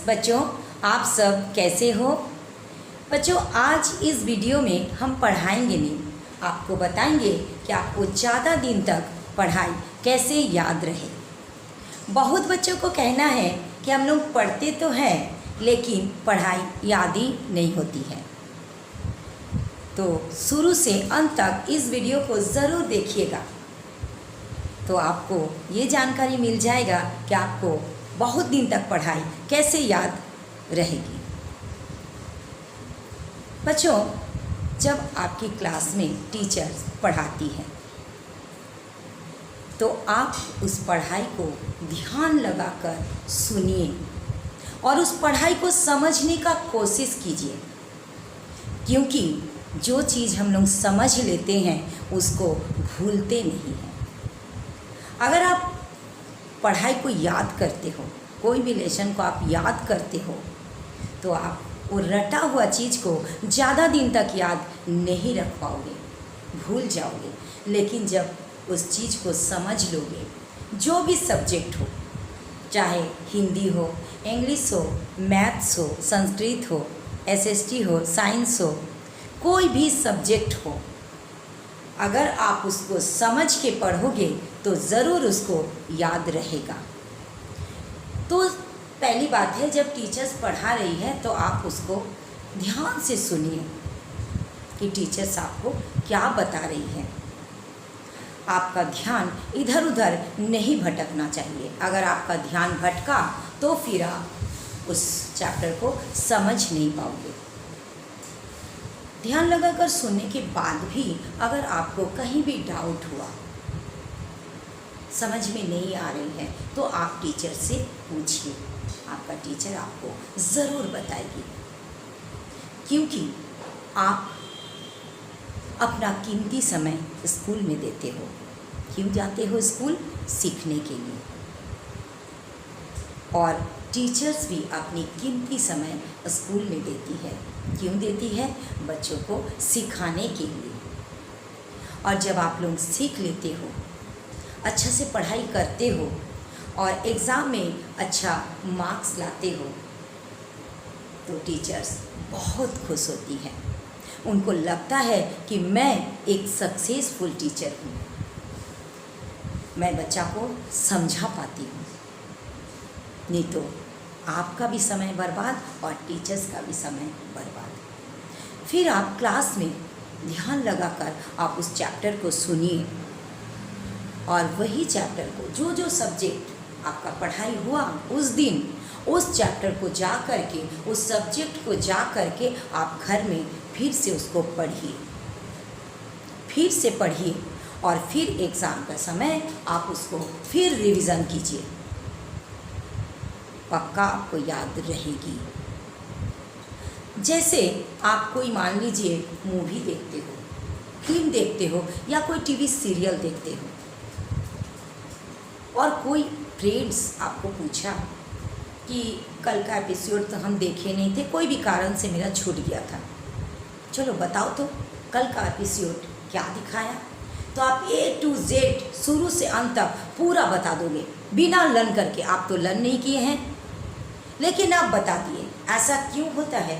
बच्चों, आप सब कैसे हो? बच्चों, आज इस वीडियो में हम पढ़ाएंगे नहीं, आपको बताएंगे कि आपको ज़्यादा दिन तक पढ़ाई कैसे याद रहे। बहुत बच्चों को कहना है कि हम लोग पढ़ते तो हैं लेकिन पढ़ाई याद ही नहीं होती है। तो शुरू से अंत तक इस वीडियो को ज़रूर देखिएगा, तो आपको ये जानकारी मिल जाएगा कि आपको बहुत दिन तक पढ़ाई कैसे याद रहेगी। बच्चों, जब आपकी क्लास में टीचर पढ़ाती है तो आप उस पढ़ाई को ध्यान लगाकर सुनिए और उस पढ़ाई को समझने का कोशिश कीजिए, क्योंकि जो चीज़ हम लोग समझ लेते हैं उसको भूलते नहीं हैं। अगर आप पढ़ाई को याद करते हो, कोई भी लेसन को आप याद करते हो, तो आप वो रटा हुआ चीज़ को ज़्यादा दिन तक याद नहीं रख पाओगे, भूल जाओगे। लेकिन जब उस चीज़ को समझ लोगे, जो भी सब्जेक्ट हो, चाहे हिंदी हो, इंग्लिश हो, मैथ्स हो, संस्कृत हो, एसएसटी हो, साइंस हो, कोई भी सब्जेक्ट हो, अगर आप उसको समझ के पढ़ोगे तो ज़रूर उसको याद रहेगा। तो पहली बात है, जब टीचर्स पढ़ा रही है तो आप उसको ध्यान से सुनिए कि टीचर्स आपको क्या बता रही है। आपका ध्यान इधर उधर नहीं भटकना चाहिए। अगर आपका ध्यान भटका तो फिर आप उस चैप्टर को समझ नहीं पाओगे। ध्यान लगाकर सुनने के बाद भी अगर आपको कहीं भी डाउट हुआ, समझ में नहीं आ रही है, तो आप टीचर से पूछिए, आपका टीचर आपको ज़रूर बताएगी। क्योंकि आप अपना कीमती समय स्कूल में देते हो। क्यों जाते हो स्कूल? सीखने के लिए। और टीचर्स भी अपनी कीमती समय स्कूल में देती है। क्यों देती है? बच्चों को सिखाने के लिए। और जब आप लोग सीख लेते हो, अच्छा से पढ़ाई करते हो और एग्ज़ाम में अच्छा मार्क्स लाते हो, तो टीचर्स बहुत खुश होती हैं। उनको लगता है कि मैं एक सक्सेसफुल टीचर हूँ, मैं बच्चा को समझा पाती हूँ। नहीं तो आपका भी समय बर्बाद और टीचर्स का भी समय बर्बाद। फिर आप क्लास में ध्यान लगाकर आप उस चैप्टर को सुनिए और वही चैप्टर को, जो सब्जेक्ट आपका पढ़ाई हुआ उस दिन, उस चैप्टर को जा कर के, उस सब्जेक्ट को जा कर के आप घर में फिर से उसको पढ़िए, फिर से पढ़िए और फिर एग्ज़ाम का समय आप उसको फिर रिवीज़न कीजिए। पक्का आपको याद रहेगी। जैसे आप कोई, मान लीजिए, मूवी देखते हो, फिल्म देखते हो या कोई टीवी सीरियल देखते हो और कोई फ्रेंड्स आपको पूछा कि कल का एपिसोड तो हम देखे नहीं थे, कोई भी कारण से मेरा छूट गया था, चलो बताओ तो कल का एपिसोड क्या दिखाया। तो आप A to Z शुरू से अंत तक पूरा बता दोगे बिना लर्न करके। आप तो लर्न नहीं किए हैं, लेकिन आप बता दिए। ऐसा क्यों होता है?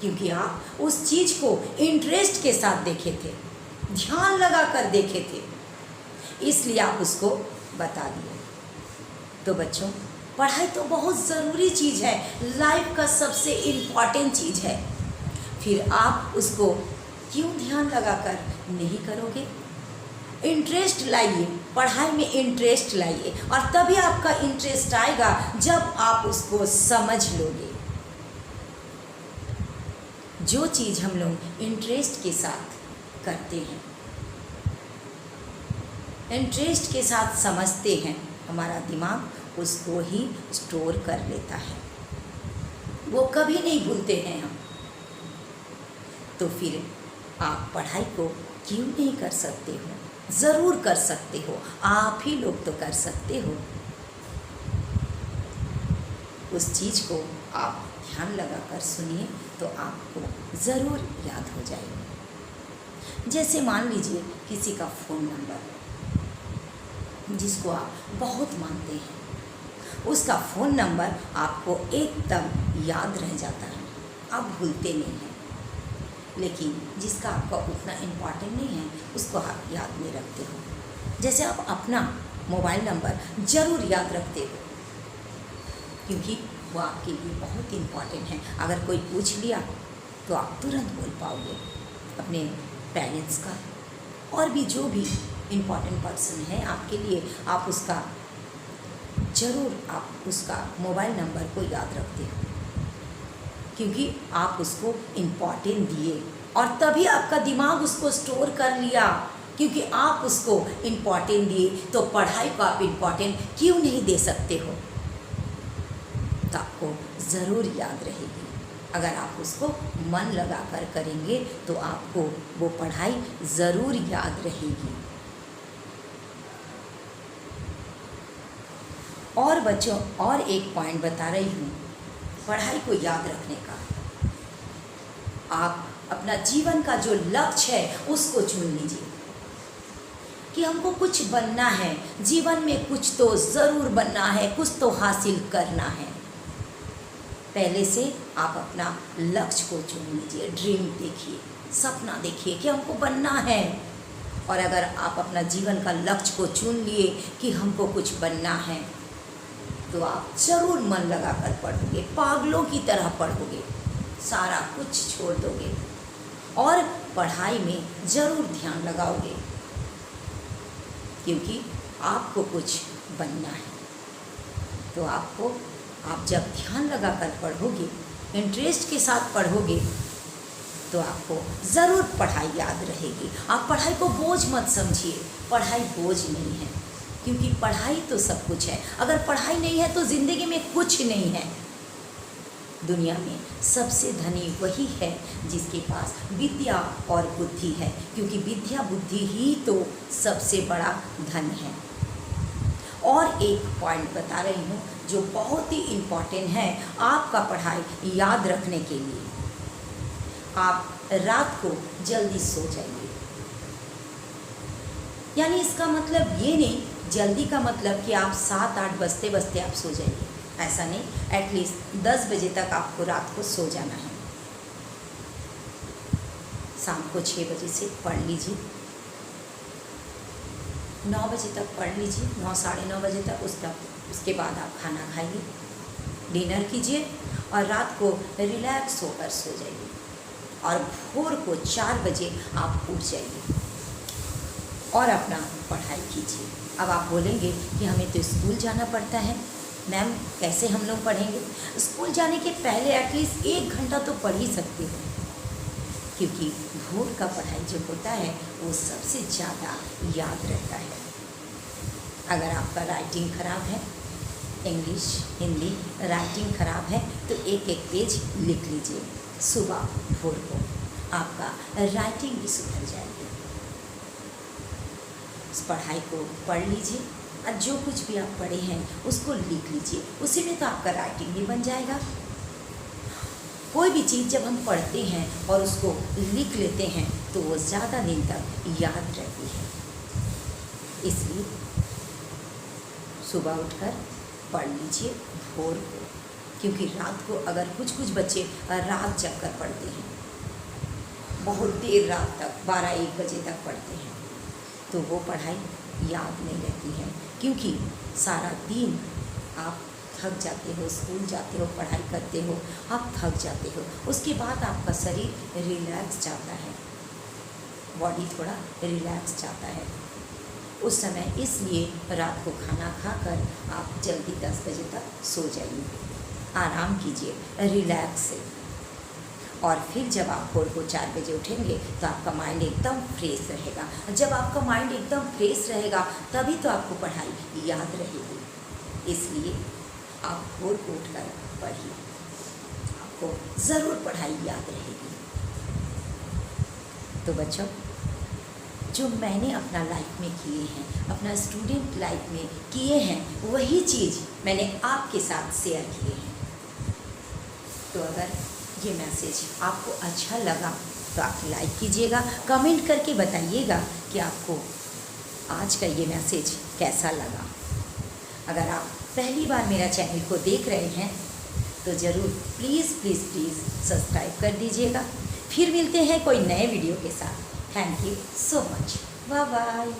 क्योंकि आप उस चीज़ को इंटरेस्ट के साथ देखे थे, ध्यान लगा कर देखे थे, इसलिए आप उसको बता दिए। तो बच्चों, पढ़ाई तो बहुत ज़रूरी चीज़ है, लाइफ का सबसे इम्पॉर्टेंट चीज़ है। फिर आप उसको क्यों ध्यान लगाकर नहीं करोगे? इंटरेस्ट लाइए, पढ़ाई में इंटरेस्ट लाइए, और तभी आपका इंटरेस्ट आएगा जब आप उसको समझ लोगे। जो चीज़ हम लोग इंटरेस्ट के साथ करते हैं, इंटरेस्ट के साथ समझते हैं, हमारा दिमाग उसको ही स्टोर कर लेता है, वो कभी नहीं भूलते हैं हम। तो फिर आप पढ़ाई को क्यों नहीं कर सकते हो? ज़रूर कर सकते हो, आप ही लोग तो कर सकते हो। उस चीज़ को आप ध्यान लगाकर सुनिए तो आपको ज़रूर याद हो जाएगा। जैसे मान लीजिए किसी का फ़ोन नंबर जिसको आप बहुत मानते हैं, उसका फ़ोन नंबर आपको एकदम याद रह जाता है, आप भूलते नहीं हैं। लेकिन जिसका आपका उतना इम्पॉर्टेंट नहीं है उसको आप याद नहीं रखते हो। जैसे आप अपना मोबाइल नंबर ज़रूर याद रखते हो, क्योंकि वो आपके लिए बहुत इम्पॉर्टेंट है। अगर कोई पूछ लिया तो आप तुरंत बोल पाओगे अपने पेरेंट्स का, और भी जो भी इम्पॉर्टेंट पर्सन है आपके लिए, आप उसका ज़रूर आप उसका मोबाइल नंबर को याद रखते हो, क्योंकि आप उसको इम्पॉर्टेंट दिए और तभी आपका दिमाग उसको स्टोर कर लिया, क्योंकि आप उसको इम्पॉर्टेंट दिए। तो पढ़ाई को आप इम्पॉर्टेंट क्यों नहीं दे सकते हो? तो आपको ज़रूर याद रहेगी। अगर आप उसको मन लगा कर करेंगे तो आपको वो पढ़ाई ज़रूर याद रहेगी। और बच्चों, और एक पॉइंट बता रही हूँ पढ़ाई को याद रखने का। आप अपना जीवन का जो लक्ष्य है उसको चुन लीजिए कि हमको कुछ बनना है, जीवन में कुछ तो ज़रूर बनना है, कुछ तो हासिल करना है। पहले से आप अपना लक्ष्य को चुन लीजिए, ड्रीम देखिए, सपना देखिए कि हमको बनना है। और अगर आप अपना जीवन का लक्ष्य को चुन लिए कि हमको कुछ बनना है, तो आप ज़रूर मन लगा कर पढ़ोगे, पागलों की तरह पढ़ोगे, सारा कुछ छोड़ दोगे और पढ़ाई में ज़रूर ध्यान लगाओगे, क्योंकि आपको कुछ बनना है। तो आप जब ध्यान लगा कर पढ़ोगे, इंटरेस्ट के साथ पढ़ोगे, तो आपको ज़रूर पढ़ाई याद रहेगी। आप पढ़ाई को बोझ मत समझिए, पढ़ाई बोझ नहीं है, क्योंकि पढ़ाई तो सब कुछ है। अगर पढ़ाई नहीं है तो ज़िंदगी में कुछ नहीं है। दुनिया में सबसे धनी वही है जिसके पास विद्या और बुद्धि है, क्योंकि विद्या बुद्धि ही तो सबसे बड़ा धन है। और एक पॉइंट बता रही हूँ जो बहुत ही इम्पॉर्टेंट है आपका पढ़ाई याद रखने के लिए। आप रात को जल्दी सो जाइए। यानी इसका मतलब ये नहीं, जल्दी का मतलब कि आप 7-8 बजते बजते आप सो जाइए, ऐसा नहीं। एटलीस्ट 10 बजे तक आपको रात को सो जाना है। शाम को 6 बजे से पढ़ लीजिए, 9 बजे तक पढ़ लीजिए, 9 साढ़े 9 बजे तक। उसके बाद आप खाना खाइए, डिनर कीजिए और रात को रिलैक्स होकर सो जाइए और भोर को 4 बजे आप उठ जाइए और अपना पढ़ाई कीजिए। अब आप बोलेंगे कि हमें तो स्कूल जाना पड़ता है, मैम कैसे हम लोग पढ़ेंगे? स्कूल जाने के पहले एटलीस्ट 1 घंटा तो पढ़ ही सकते हो, क्योंकि भोर का पढ़ाई जो होता है वो सबसे ज़्यादा याद रहता है। अगर आपका राइटिंग ख़राब है, इंग्लिश हिंदी राइटिंग ख़राब है, तो एक एक पेज लिख लीजिए सुबह भोर को, आपका राइटिंग भी सुधर जाएगी। उस पढ़ाई को पढ़ लीजिए और जो कुछ भी आप पढ़े हैं उसको लिख लीजिए, उसी में तो आपका राइटिंग भी बन जाएगा। कोई भी चीज़ जब हम पढ़ते हैं और उसको लिख लेते हैं तो वो ज़्यादा दिन तक याद रहती है। इसलिए सुबह उठकर पढ़ लीजिए भोर को, क्योंकि रात को अगर कुछ बच्चे रात जग कर पढ़ते हैं, बहुत देर रात तक 12-1 बजे तक पढ़ते हैं, तो वो पढ़ाई याद नहीं रहती है, क्योंकि सारा दिन आप थक जाते हो, स्कूल जाते हो, पढ़ाई करते हो, आप थक जाते हो। उसके बाद आपका शरीर रिलैक्स चाहता है, बॉडी थोड़ा रिलैक्स चाहता है उस समय। इसलिए रात को खाना खाकर आप जल्दी 10 बजे तक सो जाइए, आराम कीजिए रिलैक्स से। और फिर जब आप भोर को 4 बजे उठेंगे तो आपका माइंड एकदम फ्रेश रहेगा। जब आपका माइंड एकदम फ्रेश रहेगा तभी तो आपको पढ़ाई याद रहेगी। इसलिए आप भोर को उठकर पढ़िए, आपको ज़रूर पढ़ाई याद रहेगी। तो बच्चों, जो मैंने अपना लाइफ में किए हैं, अपना स्टूडेंट लाइफ में किए हैं, वही चीज़ मैंने आपके साथ शेयर किए हैं। तो अगर ये मैसेज आपको अच्छा लगा तो आप लाइक कीजिएगा, कमेंट करके बताइएगा कि आपको आज का ये मैसेज कैसा लगा। अगर आप पहली बार मेरा चैनल को देख रहे हैं तो ज़रूर प्लीज़ प्लीज़ प्लीज़ सब्सक्राइब कर दीजिएगा। फिर मिलते हैं कोई नए वीडियो के साथ। Thank you so much. Bye bye.